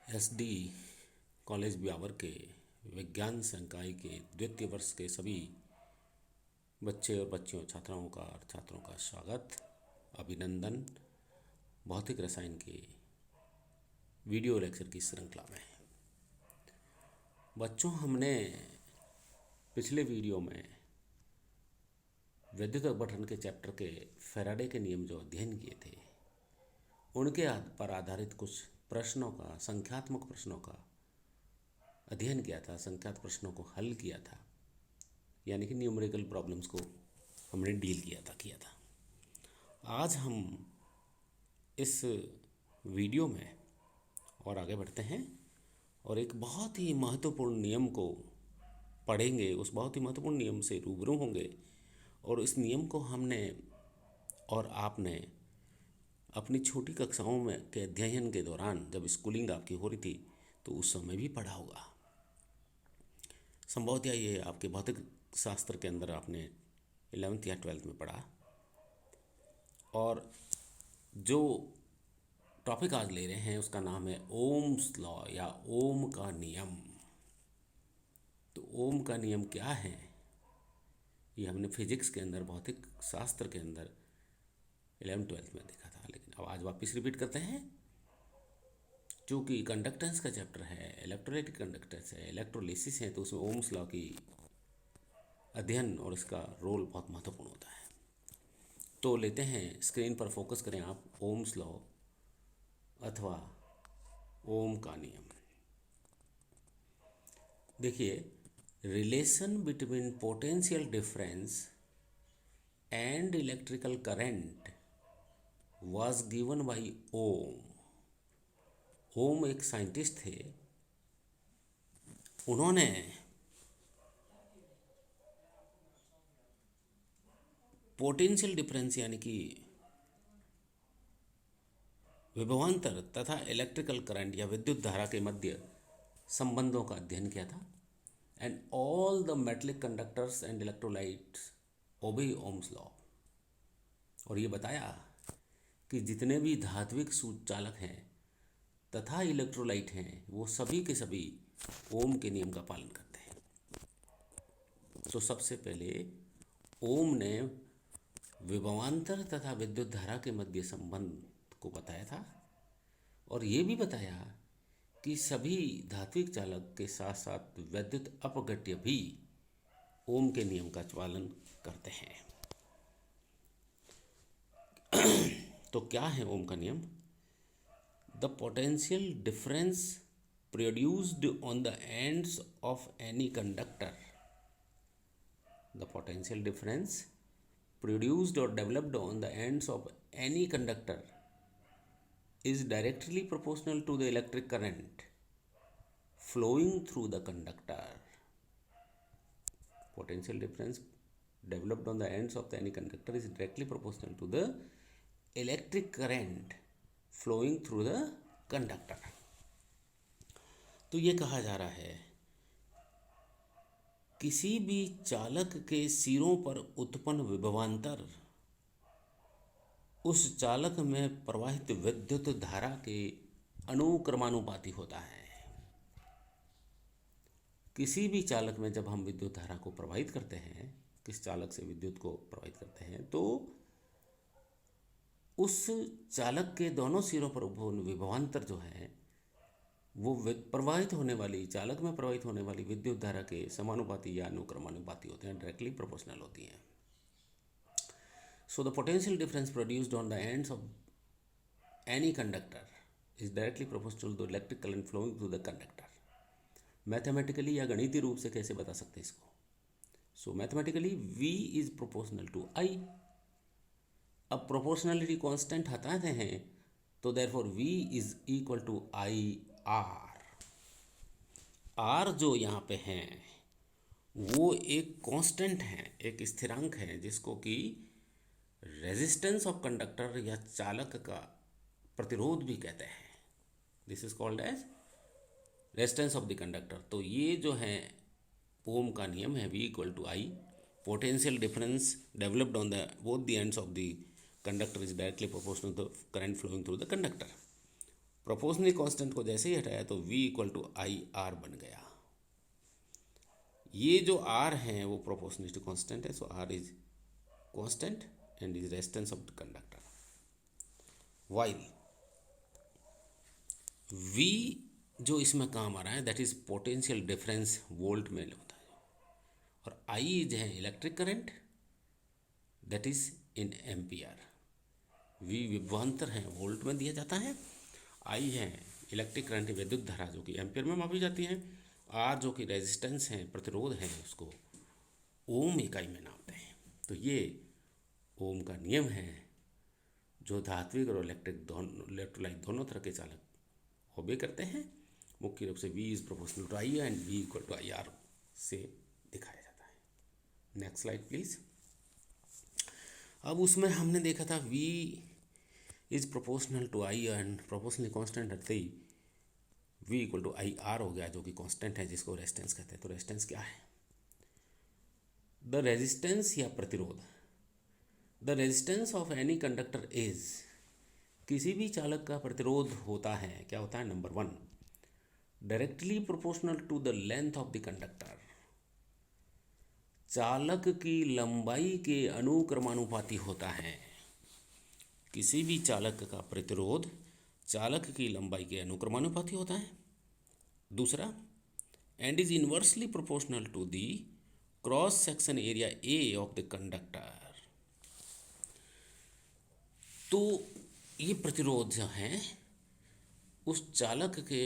SD college Beawar के विज्ञान संकाय के द्वितीय वर्ष के सभी बच्चे और बच्चियों छात्राओं का और छात्रों का स्वागत, अभिनंदन भौतिक रसायन के वीडियो लेक्चर की श्रृंखला में। बच्चों, हमने पिछले वीडियो में विद्युत अपघटन के चैप्टर के फैराडे के नियम जो अध्ययन किए थे उनके पर आधारित कुछ प्रश्नों का, संख्यात्मक प्रश्नों का अध्ययन किया था, संख्यात्मक प्रश्नों को हल किया था, यानी कि न्यूमेरिकल प्रॉब्लम्स को हमने डील किया था। आज हम इस वीडियो में और आगे बढ़ते हैं और एक बहुत ही महत्वपूर्ण नियम को पढ़ेंगे। उस बहुत ही महत्वपूर्ण नियम से रूबरू होंगे और इस नियम को हमने और आपने अपनी छोटी कक्षाओं में के अध्ययन के दौरान, जब स्कूलिंग आपकी हो रही थी, तो उस समय भी पढ़ा होगा। संभवतः ये आपके भौतिक शास्त्र के अंदर आपने 11th या 12th में पढ़ा। और जो टॉपिक आज ले रहे हैं उसका नाम है ओम्स लॉ या ओम का नियम। तो ओम का नियम क्या है, ये हमने फिजिक्स के अंदर, भौतिक शास्त्र के अंदर 11th-12th में देखा था, लेकिन अब आज वापस रिपीट करते हैं। चूँकि कंडक्टेंस का चैप्टर है, इलेक्ट्रोलाइटिक कंडक्टेंस है, इलेक्ट्रोलिसिस है, तो उसमें ओम्स लॉ की अध्ययन और इसका रोल बहुत महत्वपूर्ण होता है। तो लेते हैं, स्क्रीन पर फोकस करें आप, ओम्स लॉ अथवा ओम का नियम। देखिए, relation between potential difference and electrical current was given by ओम। ओम एक साइंटिस्ट थे। उन्होंने पोटेंशियल डिफरेंस यानी कि विभवांतर तथा इलेक्ट्रिकल करंट या विद्युत धारा के मध्य संबंधों का अध्ययन किया था। And all the metallic conductors and electrolytes obey Ohm's law. और ये बताया कि जितने भी धात्विक सूचचालक हैं तथा इलेक्ट्रोलाइट हैं, वो सभी के सभी ओम के नियम का पालन करते हैं। तो सबसे पहले ओम ने विभवांतर तथा विद्युत धारा के मध्य संबंध को बताया था और ये भी बताया कि सभी धात्विक चालक के साथ साथ विद्युत अपघट्य भी ओम के नियम का पालन करते हैं। तो क्या है ओम का नियम? The potential difference produced on the ends of any conductor, the potential difference produced or developed on the ends of any conductor is directly proportional to the electric current flowing through the conductor. Potential difference developed on the ends of any conductor is directly proportional to the electric current flowing through the conductor. तो ये कहा जा रहा है, किसी भी चालक के सिरों पर उत्पन्न विभवांतर उस चालक में प्रवाहित विद्युत धारा के अनुक्रमानुपाती होता है। किसी भी चालक में जब हम विद्युत धारा को प्रवाहित करते हैं, किस चालक से विद्युत को प्रवाहित करते हैं, तो उस चालक के दोनों सिरों पर विभवांतर जो है वो प्रवाहित होने वाली, चालक में प्रवाहित होने वाली विद्युत धारा के समानुपाती या अनुक्रमानुपाती होते हैं, डायरेक्टली प्रोपोर्शनल होती हैं। So the potential difference produced on the ends of any conductor is directly proportional to electric current flowing through the conductor. Mathematically या गणितीय रूप से कैसे बता सकते हैं इसको? So mathematically V is proportional to I। अब प्रोपोर्शनलिटी कांस्टेंट हटाते हैं तो therefore V is equal to IR। R जो यहाँ पे हैं वो एक कांस्टेंट है, एक स्थिरांक है, जिसको कि रेजिस्टेंस ऑफ कंडक्टर या चालक का प्रतिरोध भी कहते हैं। This is called as resistance of the conductor. तो ये जो है ओम का नियम है, V equal to I। Potential difference developed on the both the ends of the conductor is directly proportional to the current flowing through the conductor. Proportional constant को जैसे ही हटाया तो V equal to I R बन गया। ये जो R है वो प्रोपोर्शनलिटी कांस्टेंट है, सो R is constant and is resistance of the conductor. While V जो इसमें काम आ रहा है that is potential difference volt में होता है, और I जो है electric current that is in ampere. V विभवांतर है वोल्ट में दिया जाता है, I है इलेक्ट्रिक करंट विद्युत धारा जो कि एम्पियर में मापी जाती है, R जो कि रेजिस्टेंस है प्रतिरोध है उसको ओम इकाई में नापते हैं। तो ये ओम का नियम है जो धात्विक और इलेक्ट्रोलाइट दोनों तरह के चालक ओबे करते हैं। मुख्य रूप से V is proportional to I and V equal to I R से दिखाया जाता है। Next slide please. अब उसमें हमने देखा था V is proportional to I and proportionally constant हटते ही V equal to I R हो गया जो कि कांस्टेंट है जिसको रेजिस्टेंस कहते हैं। तो रेजिस्टेंस क्या है? द रेजिस्टेंस या प्रतिरोध, the resistance of any conductor is, किसी भी चालक का प्रतिरोध होता है, क्या होता है? Number 1 directly proportional to the length of the conductor, चालक की लंबाई के अनुक्रमानुपाती होता है। किसी भी चालक का प्रतिरोध चालक की लंबाई के अनुक्रमानुपाती होता है। दूसरा, and is inversely proportional to the cross section area A of the conductor. तो ये प्रतिरोध जो है उस चालक के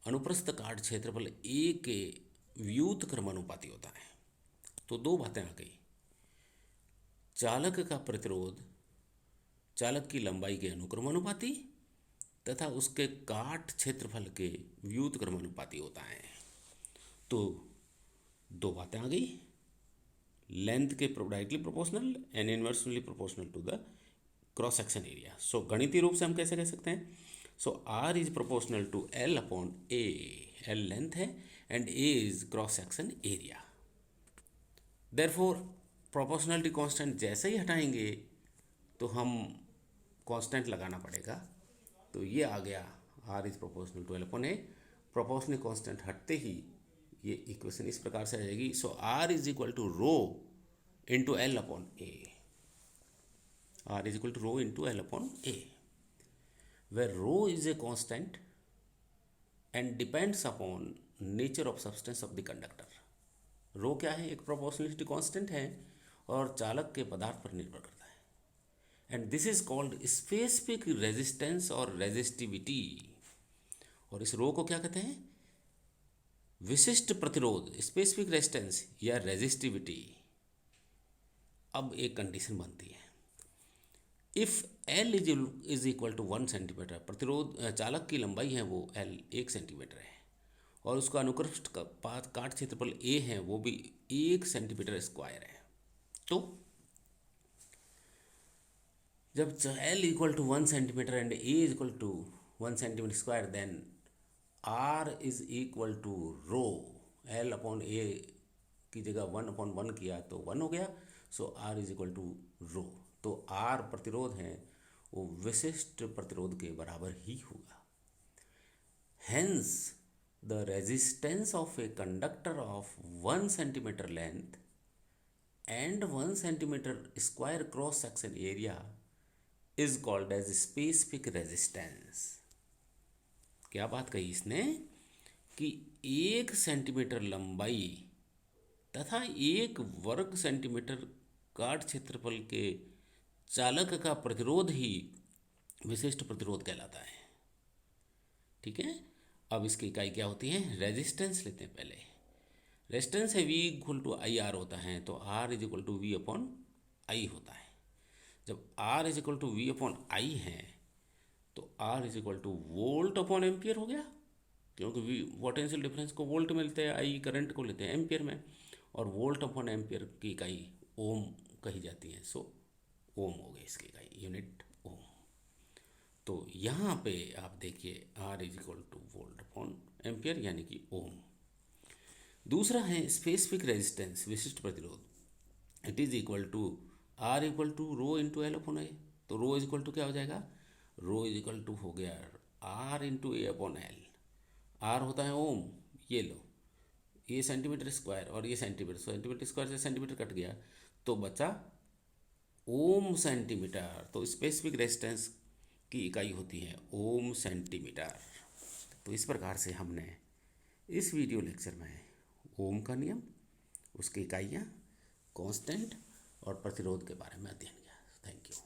अनुप्रस्थ काट क्षेत्रफल ए के व्युत क्रमानुपाती होता है। तो दो बातें आ गई, चालक का प्रतिरोध चालक की लंबाई के अनुक्रमानुपाती तथा उसके काट क्षेत्रफल के व्युत क्रमानुपाती होता है। तो दो बातें आ गई, लेंथ के directly proportional and inversely proportional to the cross section area. So गणितीय रूप से हम कैसे कह सकते हैं? So R is proportional to L upon A, L length है and A is cross section area. Therefore proportionality constant जैसे ही हटाएंगे तो हम कांस्टेंट लगाना पड़ेगा। तो ये आ गया R is proportional to L upon A। Proportional constant हटते ही ये इक्वेशन इस प्रकार से आ जाएगी, so R is equal to rho into L upon A, R is equal to rho into L upon A, where rho is a constant and depends upon nature of substance of the conductor. रो क्या है? एक proportionality constant है और चालक के पदार्थ पर निर्भर करता है। And this is called specific resistance और रेजिस्टिविटी। और इस रो को क्या कहते हैं? विशिष्ट प्रतिरोध, स्पेसिफिक रेजिस्टेंस या रेजिस्टिविटी। अब एक कंडीशन बनती है, if L is equal to 1 centimetre, प्रतिरोध चालक की लंबाई है वो L 1 सेंटीमीटर है और उसका अनुप्रस्थ काट क्षेत्रफल A है वो भी 1 सेंटीमीटर स्क्वायर है। तो जब L equal to 1 centimetre and A is equal to 1 centimetre square, then R is equal to rho, L upon A की जगह 1 अपॉन 1 किया तो 1 हो गया, सो R इज इक्वल टू रो। तो R प्रतिरोध है वो विशिष्ट प्रतिरोध के बराबर ही होगा। Hence the resistance of a conductor of 1 centimetre length and 1 centimetre square cross section area is called as specific resistance. क्या बात कही इसने कि 1 सेंटीमीटर लंबाई तथा 1 वर्ग सेंटीमीटर काट क्षेत्रफल के चालक का प्रतिरोध ही विशिष्ट प्रतिरोध कहलाता है। ठीक है, अब इसकी इकाई क्या होती है? रेजिस्टेंस लेते हैं पहले। रेजिस्टेंस है V equal to I R होता है, तो R is equal to V upon I होता है। जब R is equal to V upon I है तो R is equal to volt upon ampere हो गया, क्योंकि V पोटेंशियल डिफरेंस को वोल्ट मिलते हैं, आई करंट को लेते हैं एम्पियर में, और वोल्ट अपॉन एम्पियर की इकाई ओम कही जाती है। सो ओम हो गई इसकी इकाई, यूनिट ओम। तो यहाँ पे आप देखिए R is equal to volt upon ampere यानी कि ओम। दूसरा है स्पेसिफिक रेजिस्टेंस, विशिष्ट प्रतिरोध, it is equal to R equal to rho into L upon A. तो रो इज इक्वल टू क्या हो जाएगा? रो इज इक्वल टू हो गया R into A upon L. R होता है ओम, ये लो, ये सेंटीमीटर स्क्वायर और ये सेंटीमीटर, सेंटीमीटर स्क्वायर से सेंटीमीटर कट गया तो बचा ओम सेंटीमीटर। तो स्पेसिफिक रेजिस्टेंस की इकाई होती है ओम सेंटीमीटर। तो इस प्रकार से हमने इस वीडियो लेक्चर में ओम का नियम, उसकी इकाइयाँ, कांस्टेंट और प्रतिरोध के बारे में अध्ययन किया। Thank you.